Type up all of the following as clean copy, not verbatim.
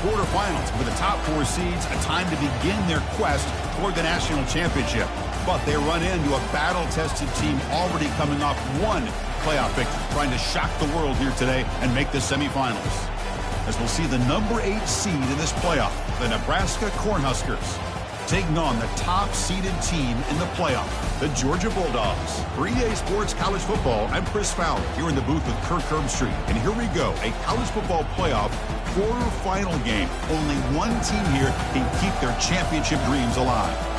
quarterfinals. For the top 4 seeds, a time to begin their quest toward the national championship. But they run into a battle-tested team already coming off one playoff victory, trying to shock the world here today and make the semifinals. As we'll see the number 8 seed in this playoff, the Nebraska Cornhuskers, taking on the top-seeded team in the playoff, the Georgia Bulldogs. For EA Sports College Football, I'm Chris Fowler, here in the booth with Kirk Herbstreit. And here we go, a college football playoff quarterfinal game. Only one team here can keep their championship dreams alive.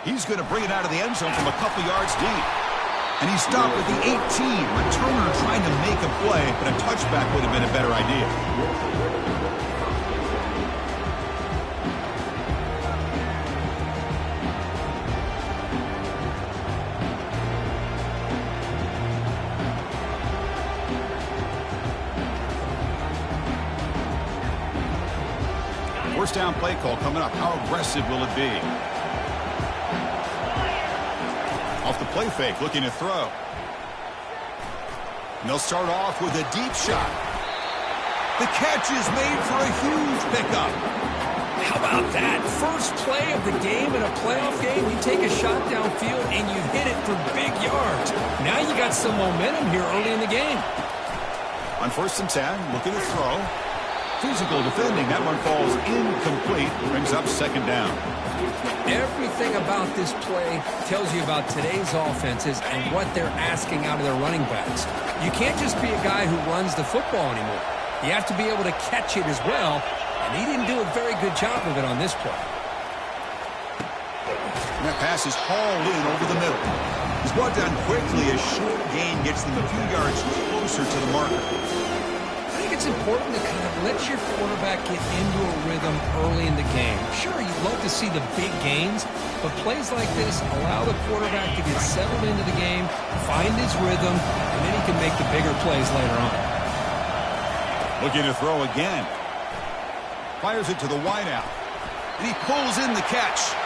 He's going to bring it out of the end zone from a couple yards deep. And he stopped at the 18. Returner trying to make a play, but a touchback would have been a better idea. First down play call coming up. How aggressive will it be? Off the play fake, looking to throw. And they'll start off with a deep shot. The catch is made for a huge pickup. How about that? First play of the game in a playoff game, you take a shot downfield and you hit it for big yards. Now you got some momentum here early in the game. On 1st and 10, looking to throw. Physical defending, that one falls incomplete, brings up 2nd down. Everything about this play tells you about today's offenses and what they're asking out of their running backs. You can't just be a guy who runs the football anymore. You have to be able to catch it as well, and he didn't do a very good job of it on this play. And that pass is hauled in over the middle. He's brought down quickly. A short gain gets them a few yards closer to the marker. It's important to kind of let your quarterback get into a rhythm early in the game. Sure, you'd love to see the big gains, but plays like this allow the quarterback to get settled into the game, find his rhythm, and then he can make the bigger plays later on. Looking to throw again. Fires it to the wideout. And he pulls in the catch.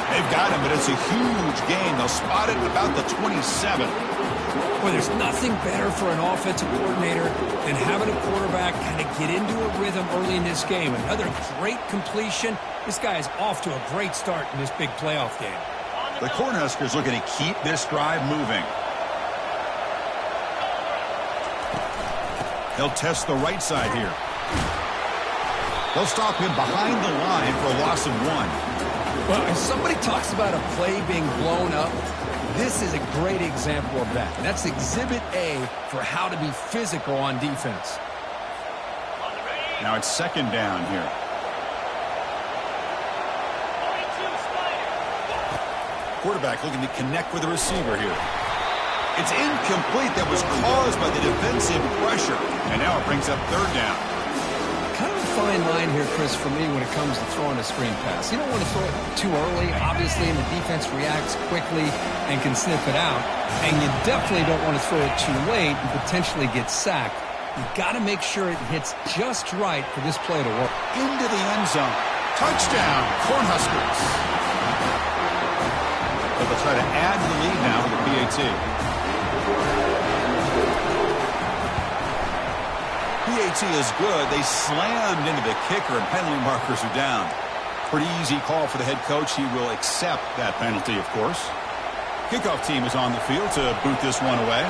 They've got him, but it's a huge gain. They'll spot it about the 27. Well, there's nothing better for an offensive coordinator than having a quarterback kind of get into a rhythm early in this game. Another great completion. This guy is off to a great start in this big playoff game. The Cornhuskers looking to keep this drive moving. They'll test the right side here. They'll stop him behind the line for a loss of 1. Well, if somebody talks about a play being blown up, this is a great example of that. That's Exhibit A for how to be physical on defense. Now it's 2nd down here. Quarterback looking to connect with the receiver here. It's incomplete. That was caused by the defensive pressure. And now it brings up 3rd down. Kind of a fine line here, Chris, for me when it comes to throwing a screen pass. You don't want to throw it too early, obviously, and the defense reacts quickly and can sniff it out. And you definitely don't want to throw it too late and potentially get sacked. You've got to make sure it hits just right for this play to work. Into the end zone. Touchdown, Cornhuskers. But they'll try to add to the lead now with the PAT. PAT is good. They slammed into the kicker, and penalty markers are down. Pretty easy call for the head coach. He will accept that penalty, of course. Kickoff team is on the field to boot this one away.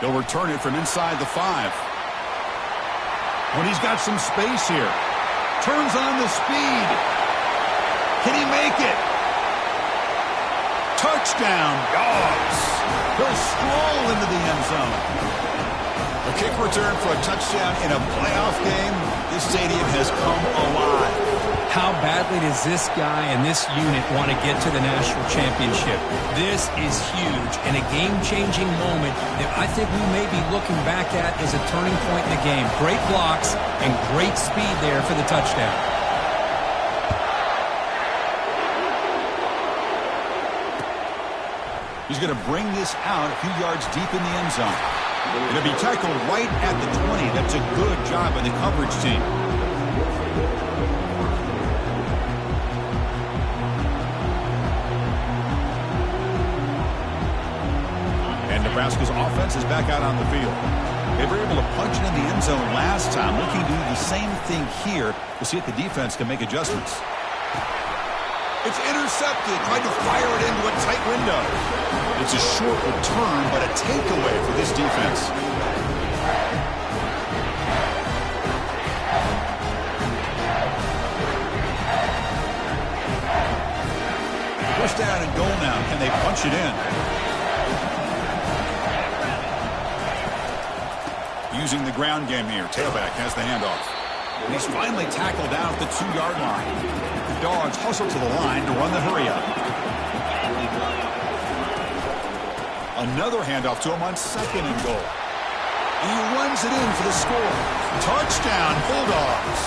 He'll return it from inside the 5. When he's got some space here. Turns on the speed. Can he make it? Touchdown, Dogs. He'll stroll into the end zone. A kick return for a touchdown in a playoff game. This stadium has come alive. How badly does this guy and this unit want to get to the national championship? This is huge and a game-changing moment that I think we may be looking back at as a turning point in the game. Great blocks and great speed there for the touchdown. He's going to bring this out a few yards deep in the end zone. It'll be tackled right at the 20. That's a good job by the coverage team. And Nebraska's offense is back out on the field. They were able to punch it in the end zone last time. Looking to do the same thing here to see if the defense can make adjustments. It's intercepted. Tried to fire it into a tight window. It's a short return, but a takeaway for this defense. First down and goal now. Can they punch it in? Using the ground game here. Tailback has the handoff. And he's finally tackled down at the 2-yard line. The Dogs hustle to the line to run the hurry-up. Another handoff to him on 2nd and goal. And he runs it in for the score. Touchdown, Bulldogs.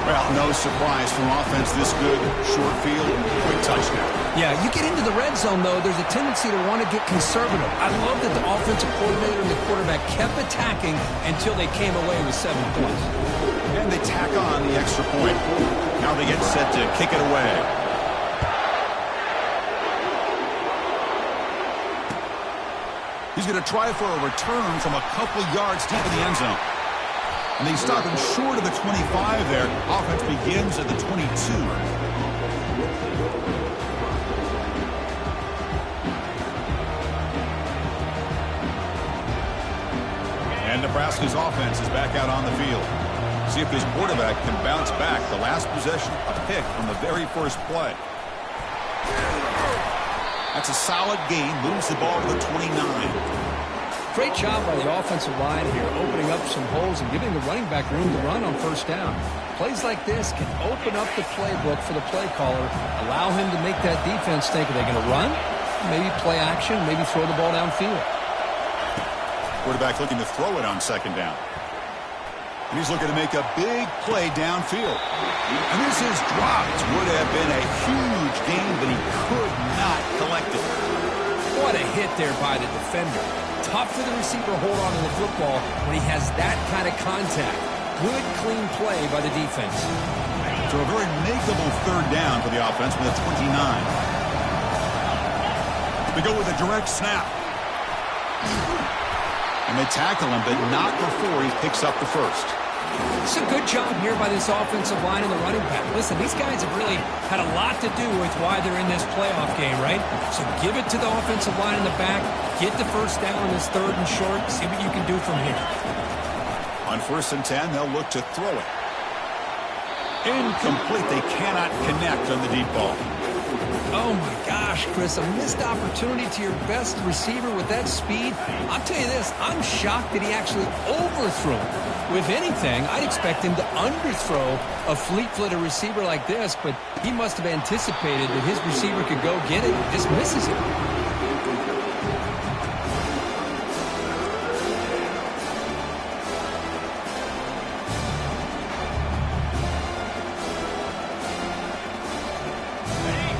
Well, no surprise from offense this good. Short field, quick touchdown. Yeah, you get into the red zone, though, there's a tendency to want to get conservative. I love that the offensive coordinator and the quarterback kept attacking until they came away with 7 points. And they tack on the extra point. Now they get set to kick it away. He's going to try for a return from a couple yards deep in the end zone. And they stop him short of the 25 there. Offense begins at the 22. And Nebraska's offense is back out on the field. See if this quarterback can bounce back. The last possession, a pick from the very first play. That's a solid gain. Moves the ball to the 29. Great job by the offensive line here, opening up some holes and giving the running back room to run on first down. Plays like this can open up the playbook for the play caller, allow him to make that defense think, are they going to run? Maybe play action, maybe throw the ball downfield. Quarterback looking to throw it on 2nd down. And he's looking to make a big play downfield. And this is dropped. Would have been a huge gain, but he could not collect it. What a hit there by the defender. Tough for the receiver to hold on to the football when he has that kind of contact. Good, clean play by the defense. So a very makeable 3rd down for the offense with a 29. They go with a direct snap. And they tackle him, but not before he picks up the first. It's a good job here by this offensive line and the running back. Listen, these guys have really had a lot to do with why they're in this playoff game, right? So give it to the offensive line in the back. Get the first down on this 3rd and short. See what you can do from here. On 1st and 10, they'll look to throw it. Incomplete. They cannot connect on the deep ball. Oh, my gosh, Chris, a missed opportunity to your best receiver with that speed. I'll tell you this, I'm shocked that he actually overthrew him. With anything, I'd expect him to underthrow a fleet-footed receiver like this, but he must have anticipated that his receiver could go get it and just misses it.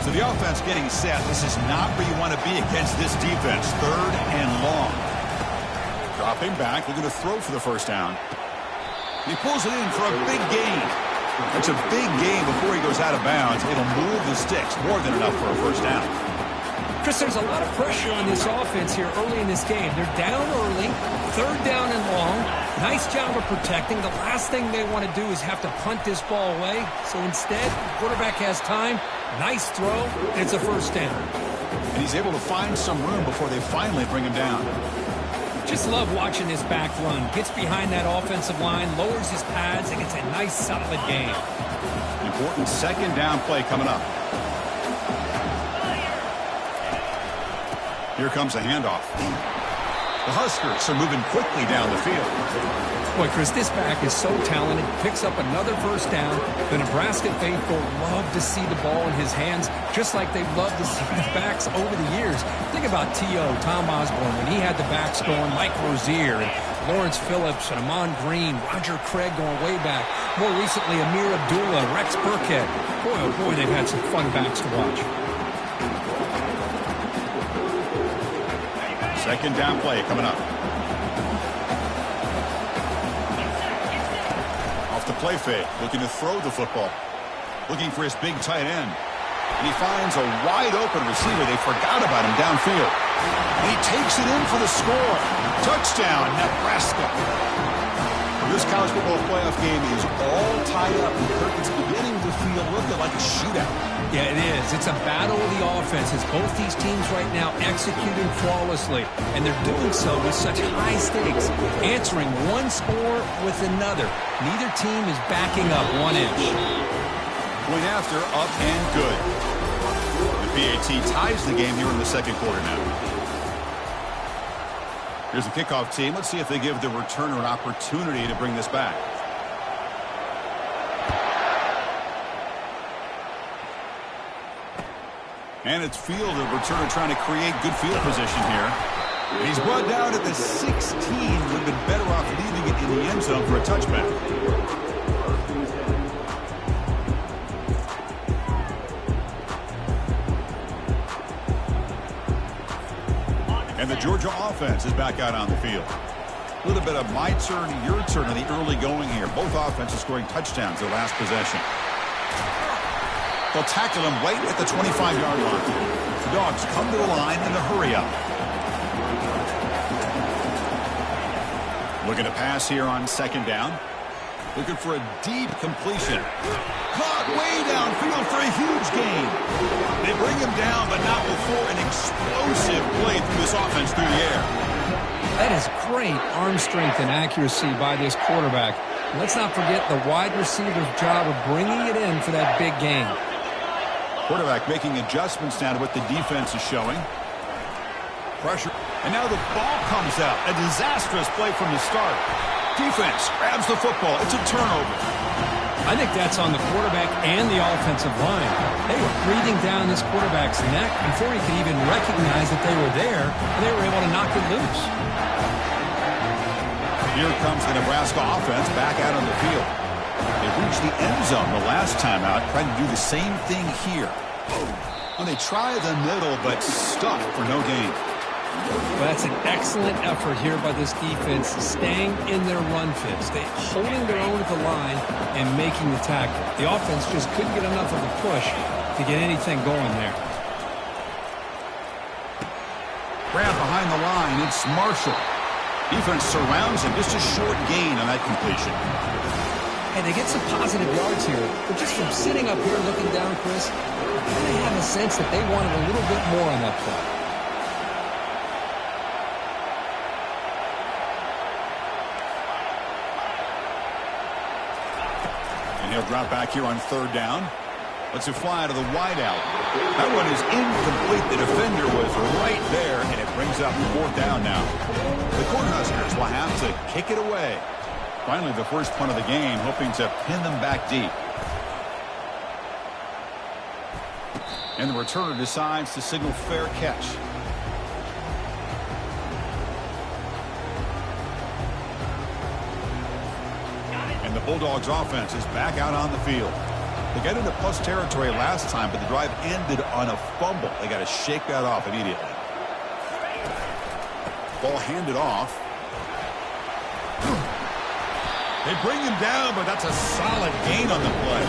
So the offense getting set. This is not where you want to be against this defense. 3rd and long. Dropping back, looking to throw for the first down. He pulls it in for a big gain. That's a big gain before he goes out of bounds. It'll move the sticks. More than enough for a first down. Chris, there's a lot of pressure on this offense here early in this game. They're down early, 3rd down and long. Nice job of protecting. The last thing they want to do is have to punt this ball away. So instead, the quarterback has time. Nice throw, and it's a first down. And he's able to find some room before they finally bring him down. Just love watching this back run. Gets behind that offensive line, lowers his pads, and gets a nice, solid gain. Important 2nd down play coming up. Here comes a handoff. The Huskers are moving quickly down the field. Boy, Chris, this back is so talented. Picks up another first down. The Nebraska faithful love to see the ball in his hands, just like they've loved to see the backs over the years. Think about T.O., Tom Osborne, when he had the backs going, Mike Rozier, and Lawrence Phillips, and Amon Green, Roger Craig going way back. More recently, Amir Abdullah, Rex Burkhead. Boy, oh boy, they've had some fun backs to watch. Second down play coming up. Off the play fake, looking to throw the football. Looking for his big tight end. And he finds a wide open receiver. They forgot about him downfield. And he takes it in for the score. Touchdown, Nebraska. This college football playoff game is all tied up. And Kirk, it's beginning to feel a little bit like a shootout. Yeah, it is. It's a battle of the offenses. Both these teams right now executing flawlessly, and they're doing so with such high stakes, answering one score with another. Neither team is backing up 1 inch. Point after, up and good. The PAT ties the game here in the second quarter now. Here's the kickoff team. Let's see if they give the returner an opportunity to bring this back. And it's field. The returner trying to create good field position here. And he's brought down at the 16. Would have been better off leaving it in the end zone for a touchback. And the Georgia offense is back out on the field. A little bit of my turn, your turn in the early going here. Both offenses scoring touchdowns their last possession. They'll tackle him right at the 25-yard line. The Dogs come to the line in the hurry up. Looking to pass here on second down. Looking for a deep completion. Caught way downfield for a huge gain. They bring him down, but not before an explosive play through this offense through the air. That is great arm strength and accuracy by this quarterback. Let's not forget the wide receiver's job of bringing it in for that big gain. Quarterback making adjustments now to what the defense is showing. Pressure. And now the ball comes out. A disastrous play from the start. Defense grabs the football. It's a turnover. I think that's on the quarterback and the offensive line. They were breathing down this quarterback's neck before he could even recognize that they were there, and they were able to knock it loose. Here comes the Nebraska offense back out on the field. They reached the end zone the last time out, trying to do the same thing here. Well, they try the middle, but stuck for no gain. Well, that's an excellent effort here by this defense, staying in their run fits. They holding their own at the line and making the tackle. The offense just couldn't get enough of a push to get anything going there. Grab behind the line, it's Marshall. Defense surrounds him, just a short gain on that completion. And they get some positive yards here, but just from sitting up here looking down, Chris, I kind of have a sense that they wanted a little bit more on that play. And he'll drop back here on third down. Let's it fly out of the wideout. That one is incomplete. The defender was right there, and it brings up fourth down now. The Cornhuskers will have to kick it away. Finally, the first punt of the game, hoping to pin them back deep. And the returner decides to signal fair catch. And the Bulldogs offense is back out on the field. They got into plus territory last time, but the drive ended on a fumble. They got to shake that off immediately. Ball handed off. They bring him down, but that's a solid gain on the play.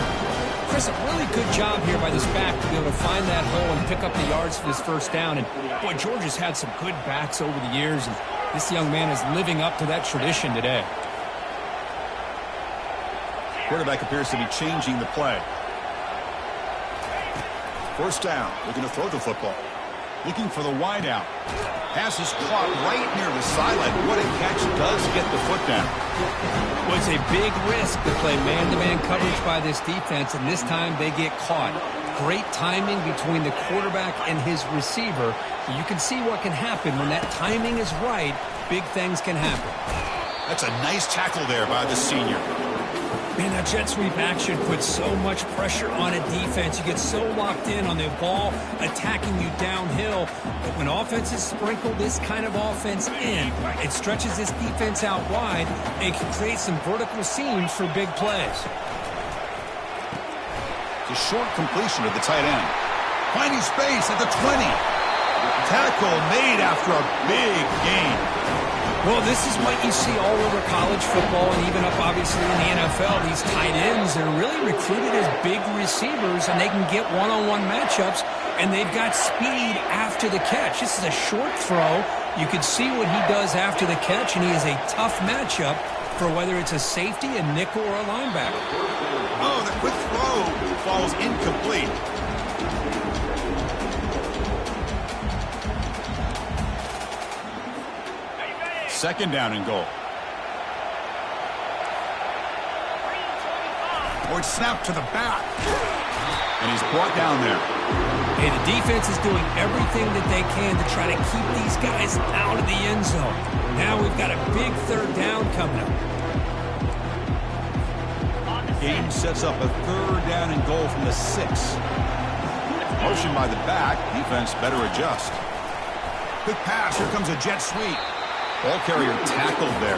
Chris, a really good job here by this back to be able to find that hole and pick up the yards for this first down. And, boy, Georgia's had some good backs over the years, and this young man is living up to that tradition today. Quarterback appears to be changing the play. First down, looking to throw the football. Looking for the wideout. Pass is caught right near the sideline. What a catch, does get the foot down. Well, it's a big risk to play man-to-man coverage by this defense, and this time they get caught. Great timing between the quarterback and his receiver. You can see what can happen when that timing is right. Big things can happen. That's a nice tackle there by the senior. Man, that jet sweep action puts so much pressure on a defense. You get so locked in on the ball attacking you downhill. But when offenses sprinkle this kind of offense in, it stretches this defense out wide and can create some vertical seams for big plays. It's a short completion of the tight end. Finding space at the 20. Tackle made after a big gain. Well, this is what you see all over college football and even up, obviously, in the NFL. These tight ends are really recruited as big receivers, and they can get one-on-one matchups, and they've got speed after the catch. This is a short throw. You can see what he does after the catch, and he is a tough matchup for whether it's a safety, a nickel, or a linebacker. Oh, the quick throw falls incomplete. Second down and goal. Or it's snapped to the back. And he's brought down there. Hey, the defense is doing everything that they can to try to keep these guys out of the end zone. Now we've got a big third down coming up. Game sets up a third down and goal from the 6. Motion by the back. Defense better adjust. Quick pass. Here comes a jet sweep. Ball carrier tackled there.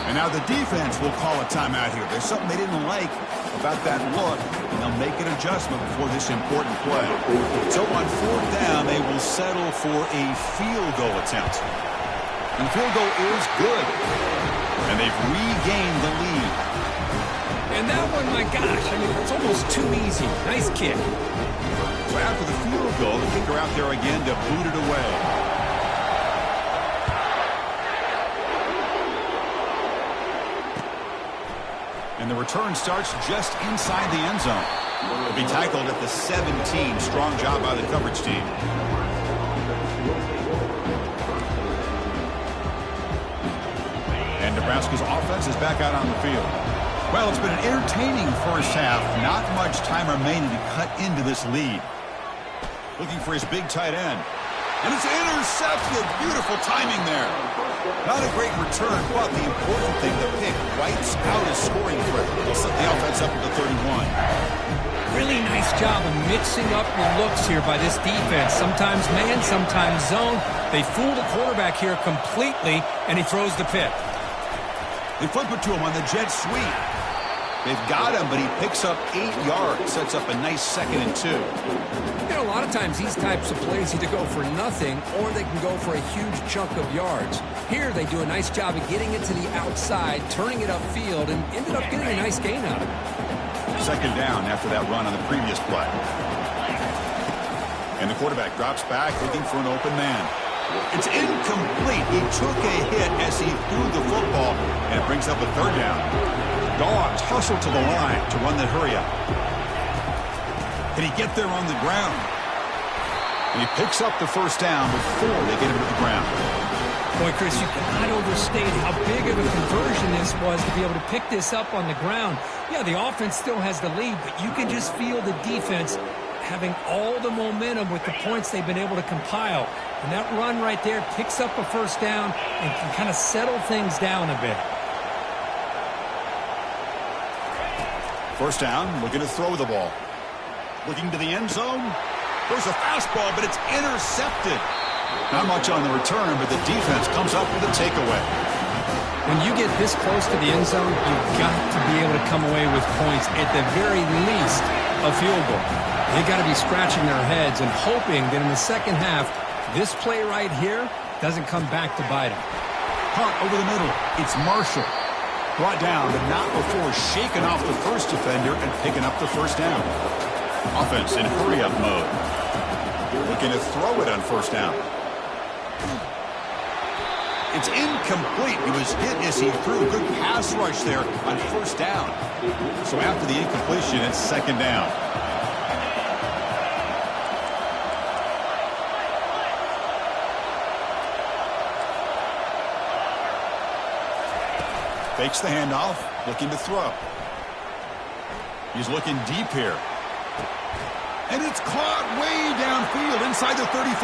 And now the defense will call a timeout here. There's something they didn't like about that look, and they'll make an adjustment before this important play. So on fourth down, they will settle for a field goal attempt. And the field goal is good. And they've regained the lead. And that one, my gosh, I mean, it's almost too easy. Nice kick. So after the field goal, the kicker out there again to boot it away. And the return starts just inside the end zone. Will be tackled at the 17. Strong job by the coverage team. And Nebraska's offense is back out on the field. Well, it's been an entertaining first half. Not much time remaining to cut into this lead. Looking for his big tight end. And it's intercepted. Beautiful timing there. Not a great return, but the important thing, the pick wipes out his scoring threat. They'll set the offense up at the 31. Really nice job of mixing up the looks here by this defense. Sometimes man, sometimes zone. They fool the quarterback here completely, and he throws the pick. They flip it to him on the jet sweep. They've got him, but he picks up 8 yards. Sets up a nice 2nd and 2. You know, a lot of times these types of plays either go for nothing or they can go for a huge chunk of yards. Here they do a nice job of getting it to the outside, turning it upfield, and ended up getting a nice gain out of it. Second down after that run on the previous play. And the quarterback drops back looking for an open man. It's incomplete. He took a hit as he threw the football, and it brings up a third down. Dogs hustle to the line to run the hurry up. Can he get there on the ground? And he picks up the first down before they get him to the ground. Boy, Chris, you cannot overstate how big of a conversion this was to be able to pick this up on the ground. Yeah, the offense still has the lead, but you can just feel the defense having all the momentum with the points they've been able to compile. And that run right there picks up a first down and can kind of settle things down a bit. First down, looking to throw the ball. Looking to the end zone. There's a fastball, but it's intercepted. Not much on the return, but the defense comes up with a takeaway. When you get this close to the end zone, you've got to be able to come away with points, at the very least, a field goal. They've got to be scratching their heads and hoping that in the second half, this play right here doesn't come back to bite them. Punt over the middle. It's Marshall. Brought down, but not before shaking off the first defender and picking up the first down. Offense in hurry-up mode. Looking to throw it on first down. It's incomplete. He was hit as he threw. Good pass rush there on first down. So after the incompletion, it's second down. Fakes the handoff, looking to throw. He's looking deep here. And it's caught way downfield inside the 35.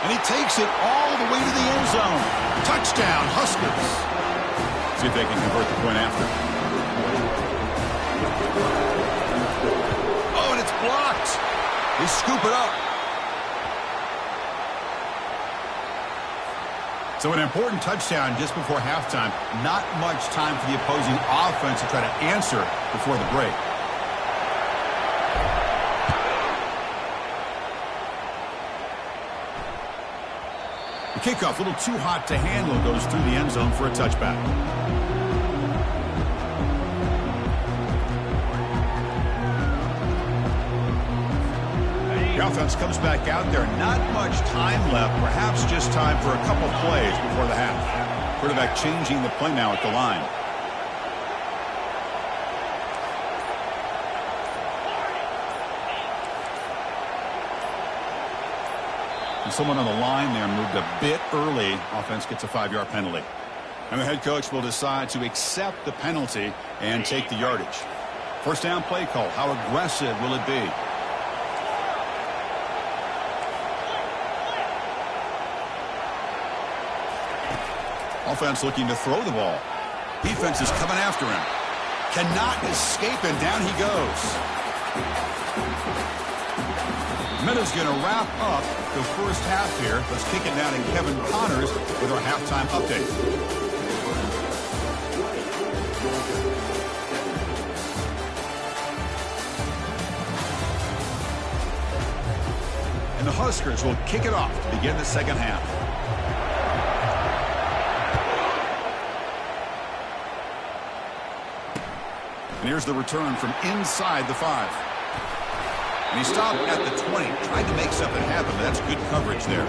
And he takes it all the way to the end zone. Touchdown, Huskers. See if they can convert the point after. Oh, and it's blocked. They scoop it up. So an important touchdown just before halftime. Not much time for the opposing offense to try to answer before the break. The kickoff, a little too hot to handle, goes through the end zone for a touchback. The offense comes back out there. Not much time left. Perhaps just time for a couple plays before the half. Quarterback changing the play now at the line. And someone on the line there moved a bit early. Offense gets a 5-yard penalty. And the head coach will decide to accept the penalty and take the yardage. First down play call. How aggressive will it be? Offense looking to throw the ball. Defense is coming after him. Cannot escape, and down he goes. Meadows going to wrap up the first half here. Let's kick it down to Kevin Connors with our halftime update. And the Huskers will kick it off to begin the second half. And here's the return from inside the 5. And he stopped at the 20. Tried to make something happen, but that's good coverage there.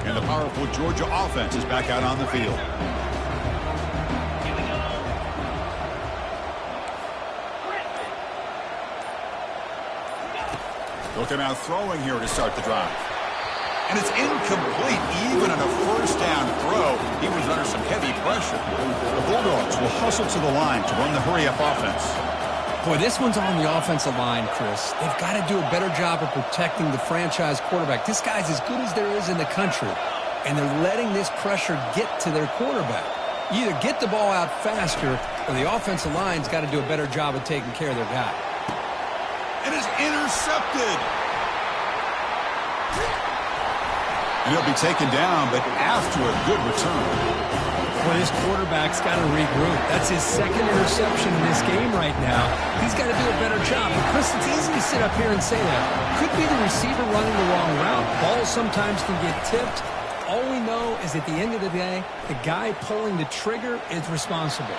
And the powerful Georgia offense is back out on the field. Looking out throwing here to start the drive. And it's incomplete even on a first down throw. He was under some heavy pressure. The Bulldogs will hustle to the line to run the hurry-up offense. Boy, this one's on the offensive line, Chris. They've got to do a better job of protecting the franchise quarterback. This guy's as good as there is in the country, and they're letting this pressure get to their quarterback. You either get the ball out faster, or the offensive line's got to do a better job of taking care of their guy. And it's intercepted. And he'll be taken down, but after a good return. Well, this quarterback's got to regroup. That's his second interception in this game right now. He's got to do a better job. But Chris, it's easy to sit up here and say that. Could be the receiver running the wrong route. Balls sometimes can get tipped. All we know is at the end of the day, the guy pulling the trigger is responsible.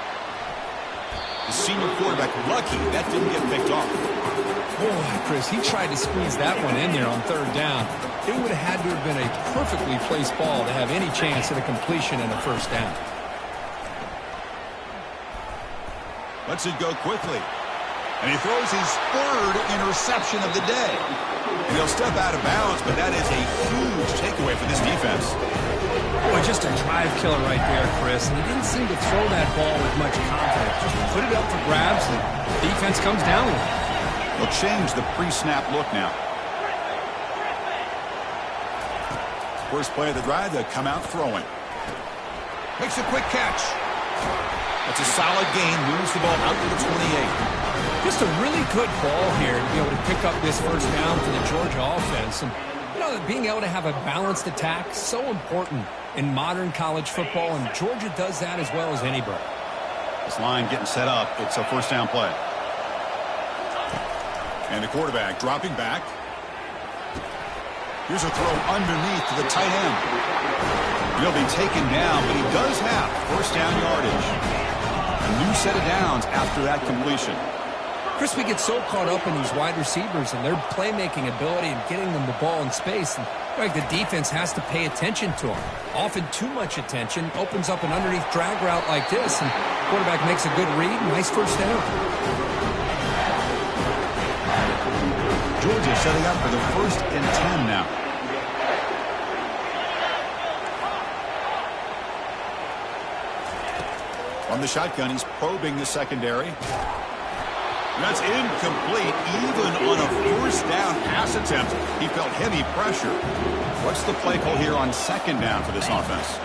The senior quarterback lucky that didn't get picked off. Boy, Chris, he tried to squeeze that one in there on third down. It would have had to have been a perfectly placed ball to have any chance at a completion and a first down. Lets it go quickly. And he throws his third interception of the day. And he'll step out of bounds, but that is a huge takeaway for this defense. Boy, just a drive killer right there, Chris. And he didn't seem to throw that ball with much confidence. Just put it up for grabs, and the defense comes down with it. They'll change the pre-snap look now. First play of the drive, they'll come out throwing. Makes a quick catch. That's a solid gain, moves the ball out to the 28. Just a really good ball here to be able to pick up this first down for the Georgia offense. And, you know, being able to have a balanced attack, so important in modern college football, and Georgia does that as well as anybody. This line getting set up. It's a first down play. And the quarterback dropping back. Here's a throw underneath to the tight end. He'll be taken down, but he does have first down yardage. A new set of downs after that completion. Chris, we get so caught up in these wide receivers and their playmaking ability and getting them the ball in space. And like the defense has to pay attention to them. Often too much attention opens up an underneath drag route like this, and quarterback makes a good read. Nice first down. Georgia setting up for the 1st and 10 now. From the shotgun, he's probing the secondary. That's incomplete. Even on a first down pass attempt, he felt heavy pressure. What's the play call here on second down for this offense?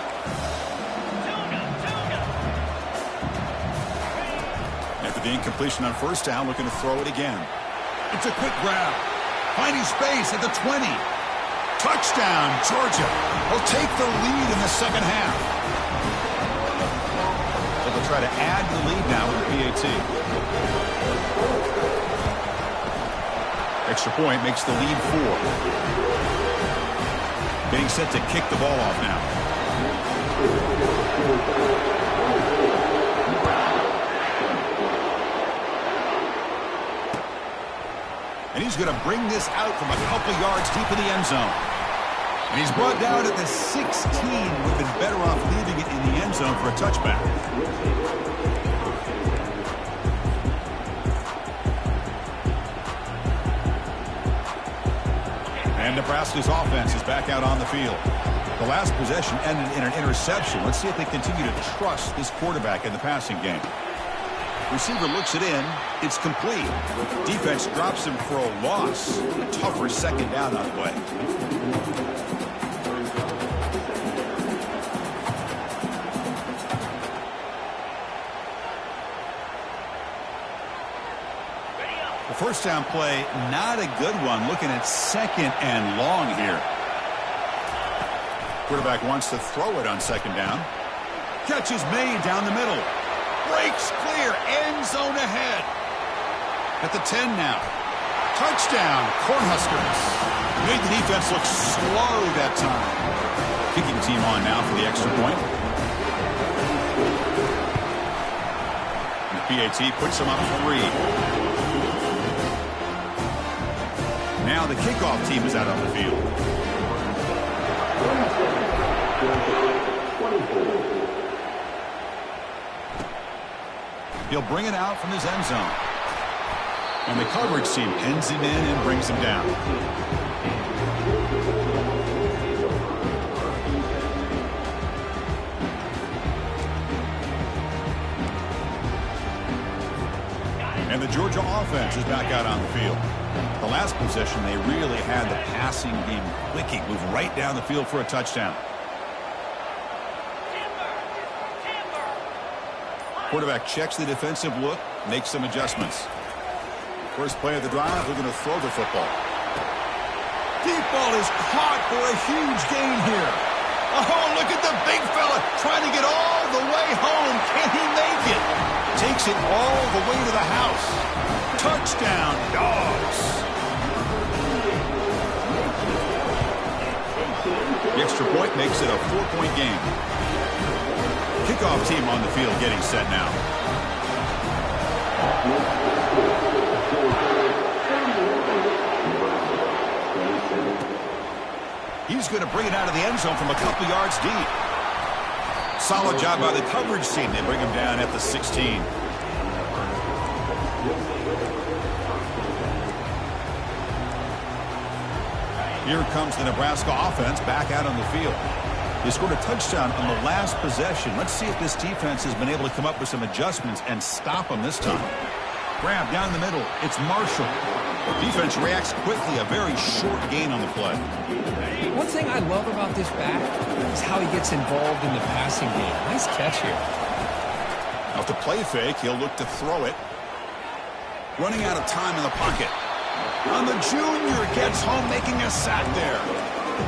After the incompletion on first down, looking to throw it again. It's a quick grab. Finding space at the 20. Touchdown, Georgia. They'll take the lead in the second half. So they'll try to add the lead now with the PAT. Extra point makes the lead 4. Getting set to kick the ball off now. And he's going to bring this out from a couple yards deep in the end zone. And he's brought down at the 16. We've been better off leaving it in the end zone for a touchback. And Nebraska's offense is back out on the field. The last possession ended in an interception. Let's see if they continue to trust this quarterback in the passing game. Receiver looks it in. It's complete. Defense drops him for a loss. A tougher second down on the way. The first down play, not a good one. Looking at second and long here. Quarterback wants to throw it on second down. Catch is made down the middle. Breaks clear. End zone ahead. At the 10 now. Touchdown, Cornhuskers. Made the defense look slow that time. Kicking team on now for the extra point. And the PAT puts them up 3. Now the kickoff team is out on the field. He'll bring it out from his end zone. And the coverage team pins him in and brings him down. And the Georgia offense is back out on the field. The last possession, they really had the passing game clicking. Move right down the field for a touchdown. Quarterback checks the defensive look, makes some adjustments. First play of the drive, they're going to throw the football. Deep ball is caught for a huge gain here. Oh, look at the big fella trying to get all the way home. Can he make it? Takes it all the way to the house. Touchdown, Dogs. The extra point makes it a 4-point game. Kickoff team on the field getting set now. He's going to bring it out of the end zone from a couple yards deep. Solid job by the coverage team. They bring him down at the 16. Here comes the Nebraska offense back out on the field. They scored a touchdown on the last possession. Let's see if this defense has been able to come up with some adjustments and stop them this time. Grab down the middle. It's Marshall. Defense reacts quickly. A very short gain on the play. One thing I love about this back is how he gets involved in the passing game. Nice catch here. Off the play fake, he'll look to throw it. Running out of time in the pocket. On the junior, gets home, making a sack there.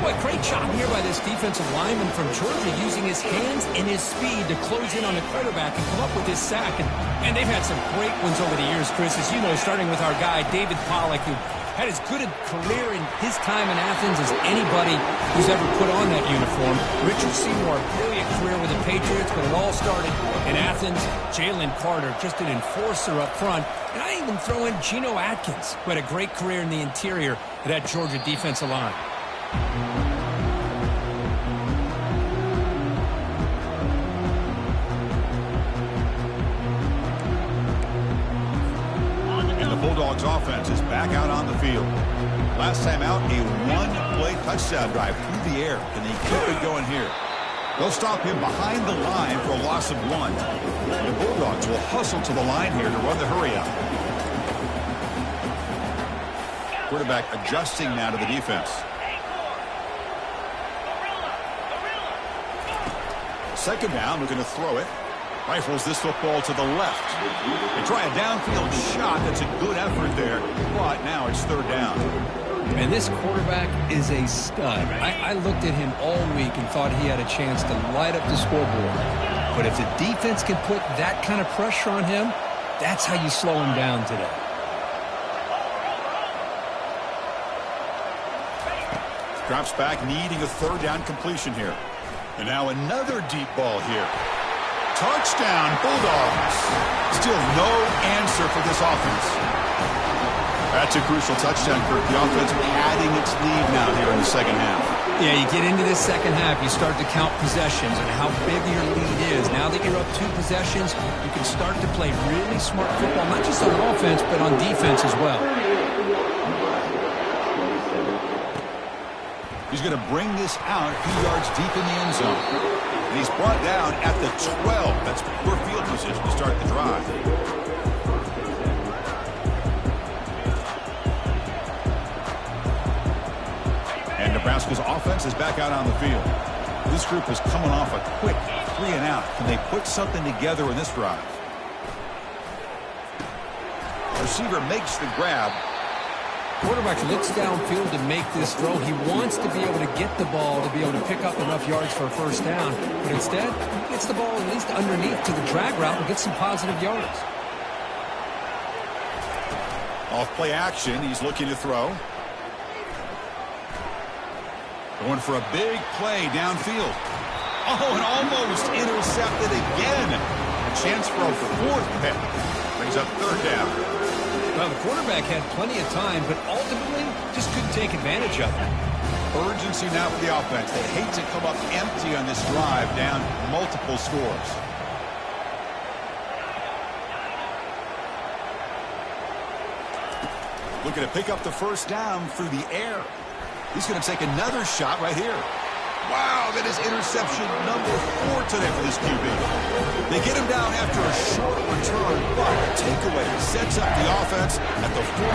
Boy, great job here by this defensive lineman from Georgia, using his hands and his speed to close in on the quarterback and come up with this sack. And they've had some great ones over the years, Chris, as you know, starting with our guy, David Pollack, who had as good a career in his time in Athens as anybody who's ever put on that uniform. Richard Seymour, brilliant career with the Patriots, but it all started in Athens. Jalen Carter, just an enforcer up front. And I even throw in Geno Atkins, who had a great career in the interior of that Georgia defensive line. And the Bulldogs offense is back out on the field. Last time out, a one-play touchdown drive through the air. Can they keep it going here? They'll stop him behind the line for a loss of 1. The Bulldogs will hustle to the line here to run the hurry-up. Quarterback adjusting now to the defense. Second down, looking to throw it. Rifles this football to the left. They try a downfield shot. That's a good effort there, but now it's third down. And this quarterback is a stud. I looked at him all week and thought he had a chance to light up the scoreboard. But if the defense can put that kind of pressure on him, that's how you slow him down today. Drops back, needing a third down completion here. And now another deep ball here. Touchdown, Bulldogs. Still no answer for this offense. That's a crucial touchdown, Kirk. The offense padding its lead now here in the second half. Yeah, you get into this second half, you start to count possessions and how big your lead is. Now that you're up 2 possessions, you can start to play really smart football, not just on offense, but on defense as well. He's going to bring this out a few yards deep in the end zone. And he's brought down at the 12. That's poor field position to start the drive. And Nebraska's offense is back out on the field. This group is coming off a quick 3-and-out. Can they put something together in this drive? Receiver makes the grab. Quarterback looks downfield to make this throw. He wants to be able to get the ball to be able to pick up enough yards for a first down. But instead, he gets the ball at least underneath to the drag route and gets some positive yards. Off play action, he's looking to throw. Going for a big play downfield. Oh, and almost intercepted again. A chance for a 4th pick. Brings up third down. Well, the quarterback had plenty of time, but ultimately just couldn't take advantage of it. Urgency now for the offense. They hate to come up empty on this drive, down multiple scores. Looking to pick up the first down through the air. He's going to take another shot right here. Wow, that is interception number 4 today for this QB. They get him down after a short return, but the takeaway sets up the offense at the 43.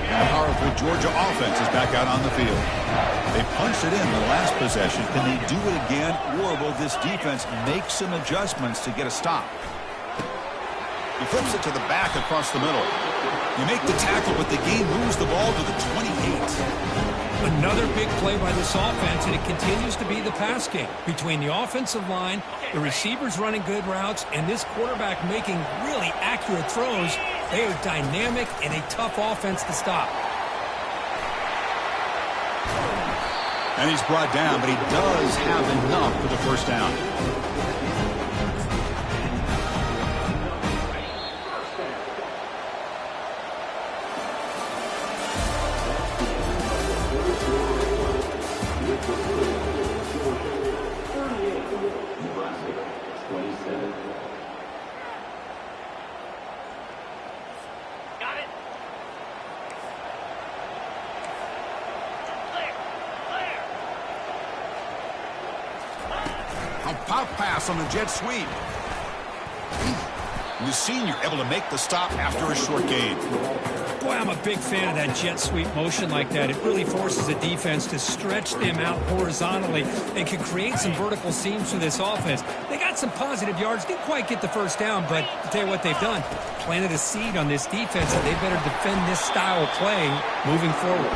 And the powerful Georgia offense is back out on the field. They punched it in the last possession. Can they do it again, or will this defense make some adjustments to get a stop? He flips it to the back across the middle. You make the tackle, but the game moves the ball to the 28. Another big play by this offense, and it continues to be the pass game. Between the offensive line, the receivers running good routes, and this quarterback making really accurate throws, they are dynamic and a tough offense to stop. And he's brought down, but he does have enough for the first down. Pop pass on the jet sweep. The senior able to make the stop after a short gain. Boy, I'm a big fan of that jet sweep motion like that. It really forces a defense to stretch them out horizontally and can create some vertical seams for this offense. They got some positive yards. Didn't quite get the first down, but I'll tell you what they've done. Planted a seed on this defense, and they better defend this style of play moving forward.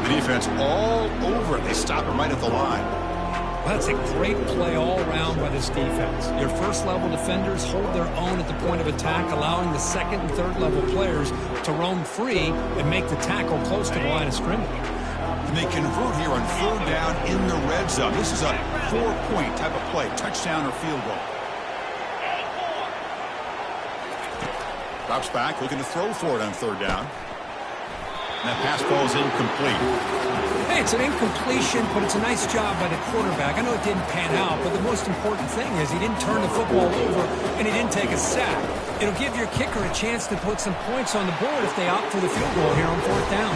The defense all over it. They stop him right at the line. Well, that's a great play all around by this defense. Your first-level defenders hold their own at the point of attack, allowing the second and third-level players to roam free and make the tackle close to the line of scrimmage. And they convert here on third down in the red zone. This is a 4-point type of play, touchdown or field goal. Drops back, looking to throw for it on third down. And that pass ball is incomplete. Hey, it's an incompletion, but it's a nice job by the quarterback. I know it didn't pan out, but the most important thing is he didn't turn the football over and he didn't take a sack. It'll give your kicker a chance to put some points on the board if they opt for the field goal here on fourth down.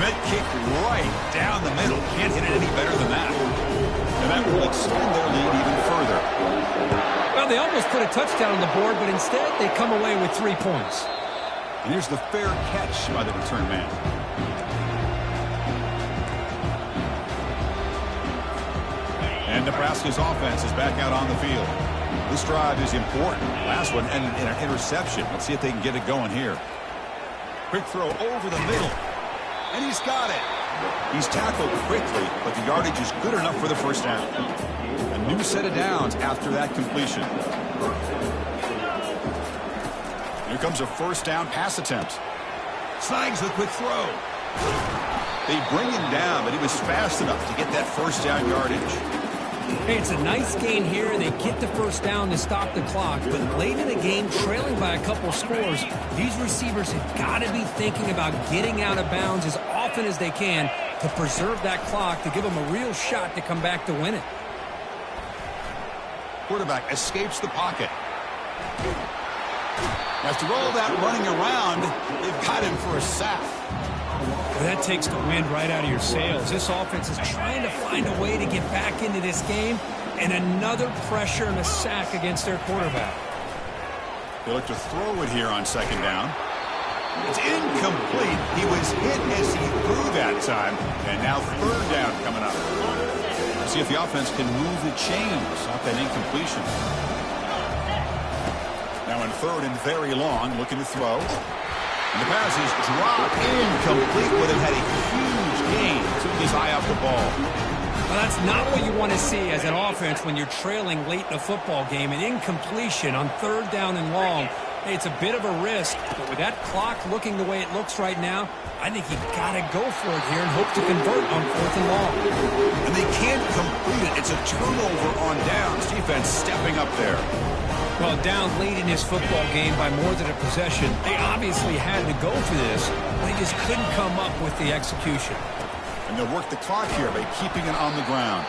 Met kick right down the middle. Can't hit it any better than that. And that will extend their lead even further. Well, they almost put a touchdown on the board, but instead they come away with 3 points. And here's the fair catch by the return man. And Nebraska's offense is back out on the field. This drive is important. Last one ended in an interception. Let's see if they can get it going here. Quick throw over the middle. And he's got it. He's tackled quickly, but the yardage is good enough for the first down. A new set of downs after that completion. Here comes a first down pass attempt. Snags the quick throw. They bring him down, but he was fast enough to get that first down yardage. Hey, it's a nice gain here. They get the first down to stop the clock, but late in the game, trailing by a couple scores, these receivers have got to be thinking about getting out of bounds as often as they can to preserve that clock, to give them a real shot to come back to win it. Quarterback escapes the pocket. After all that running around, they've got him for a sack. Well, that takes the wind right out of your sails. This offense is trying to find a way to get back into this game, and another pressure and a sack against their quarterback. They look to throw it here on second down. It's incomplete. He was hit as he threw that time, and now third down coming up. See if the offense can move the chains off that incompletion. Now in third and very long, looking to throw. And the pass is dropped incomplete, but it had a huge gain. Took his eye off the ball. Well, that's not what you want to see as an offense when you're trailing late in a football game. An incompletion on third down and long. Hey, it's a bit of a risk, but with that clock looking the way it looks right now, I think you got to go for it here and hope to convert on fourth and long. And they can't complete it. It's a turnover on downs. Defense stepping up there. Well, down late in this football game by more than a possession, they obviously had to go for this, but they just couldn't come up with the execution. And they'll work the clock here by keeping it on the ground.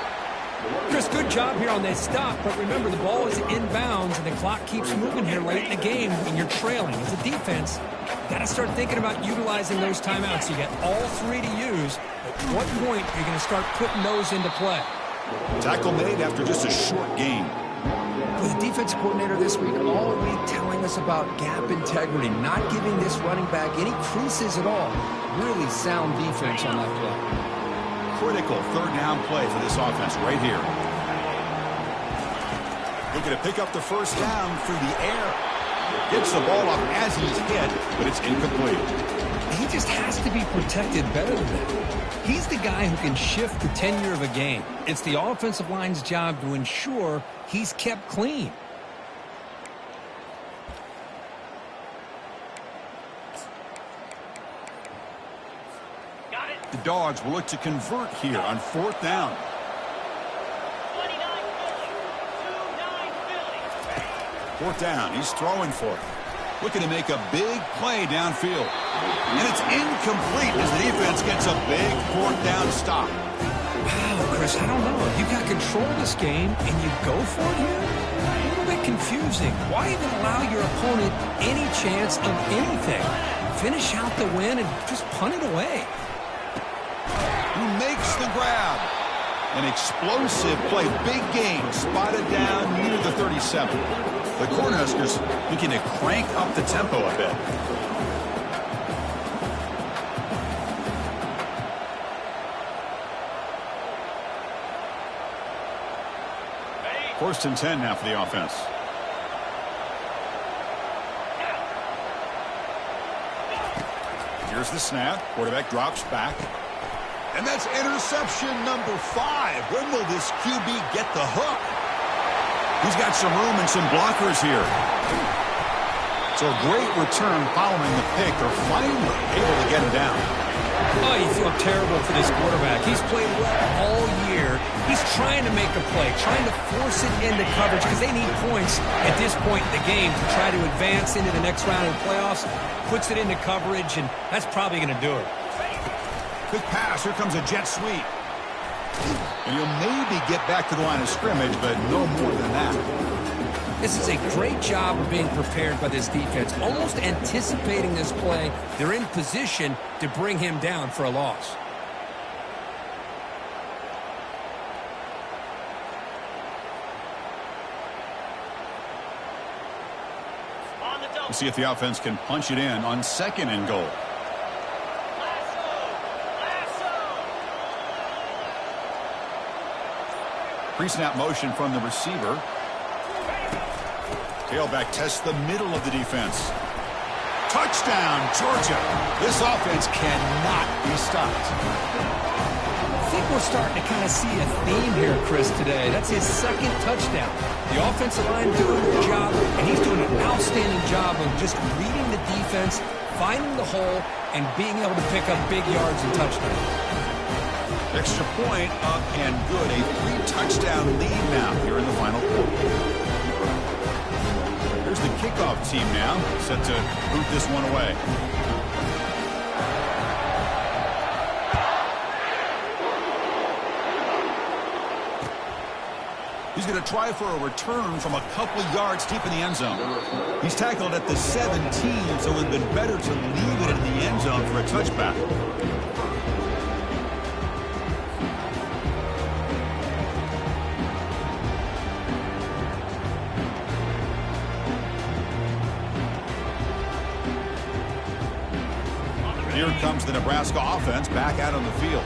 Chris, good job here on that stop, but remember, the ball is inbounds, and the clock keeps moving here late in the game, and you're trailing. As a defense, you got to start thinking about utilizing those timeouts. You got all 3 to use. At what point are you going to start putting those into play? Tackle made after just a short gain. With the defensive coordinator this week, all week telling us about gap integrity, not giving this running back any creases at all. Really sound defense on that play. Critical third down play for this offense right here. Looking to pick up the first down through the air. Gets the ball up as he's hit, but it's incomplete. He just has to be protected better than that. He's the guy who can shift the tenure of a game. It's the offensive line's job to ensure he's kept clean. The Dogs will look to convert here on fourth down. Fourth down, he's throwing for it. Looking to make a big play downfield. And it's incomplete as the defense gets a big fourth down stop. Wow, Chris, I don't know. You got control of this game and you go for it here? A little bit confusing. Why even allow your opponent any chance of anything? Finish out the win and just punt it away. Who makes the grab? An explosive play. Big game. Spotted down near the 37. The Cornhuskers looking to crank up the tempo a bit. First and 10 now for the offense. Here's the snap. Quarterback drops back. And that's interception number 5. When will this QB get the hook? He's got some room and some blockers here. So a great return following the pick. They're finally able to get him down. Oh, you feel terrible for this quarterback. He's played well all year. He's trying to make a play, trying to force it into coverage because they need points at this point in the game to try to advance into the next round of the playoffs. Puts it into coverage, and that's probably going to do it. Quick pass. Here comes a jet sweep. And he'll maybe get back to the line of scrimmage, but no more than that. This is a great job of being prepared by this defense, almost anticipating this play. They're in position to bring him down for a loss. We'll see if the offense can punch it in on 2nd and goal. Pre-snap motion from the receiver. Tailback tests the middle of the defense. Touchdown, Georgia. This offense cannot be stopped. I think we're starting to kind of see a theme here, Chris, today. That's his 2nd touchdown. The offensive line doing their job, and he's doing an outstanding job of just reading the defense, finding the hole, and being able to pick up big yards and touchdowns. Extra point up and good. A 3-touchdown lead now here in the final quarter. Here's the kickoff team now, set to boot this one away. He's going to try for a return from a couple yards deep in the end zone. He's tackled at the 17, so it would have been better to leave it in the end zone for a touchback. Here comes the Nebraska offense back out on the field.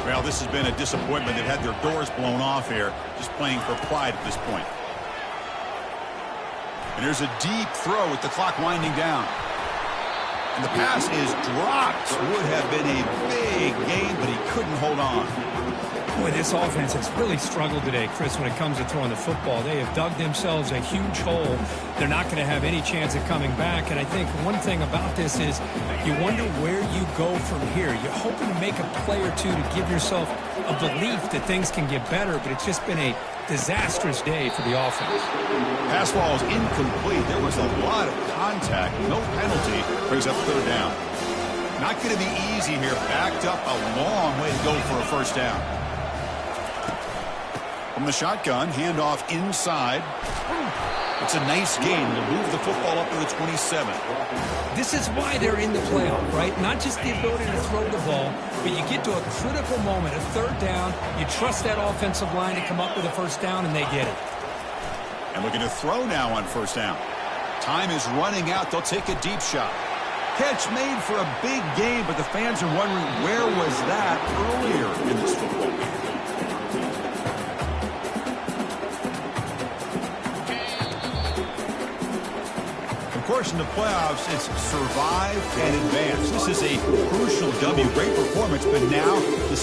Well, this has been a disappointment. They've had their doors blown off here, just playing for pride at this point. And here's a deep throw with the clock winding down. And the pass is dropped. Would have been a big gain, but he couldn't hold on. Boy, this offense has really struggled today, Chris, when it comes to throwing the football. They have dug themselves a huge hole. They're not going to have any chance of coming back. And I think one thing about this is you wonder where you go from here. You're hoping to make a play or two to give yourself a belief that things can get better, but it's just been a disastrous day for the offense. Pass ball is incomplete. There was a lot of contact. No penalty. Brings up 3rd down. Not going to be easy here. Backed up a long way to go for a 1st down. From the shotgun, handoff inside. It's a nice gain to move the football up to the 27. This is why they're in the playoff, right? Not just the ability to throw the ball, but you get to a critical moment, a 3rd down. You trust that offensive line to come up with a 1st down, and they get it. And looking to throw now on 1st down. Time is running out. They'll take a deep shot. Catch made for a big gain, but the fans are wondering where was that earlier in this football game. Of course, in the playoffs, it's survive and advance. This is a crucial W. Great performance, but now the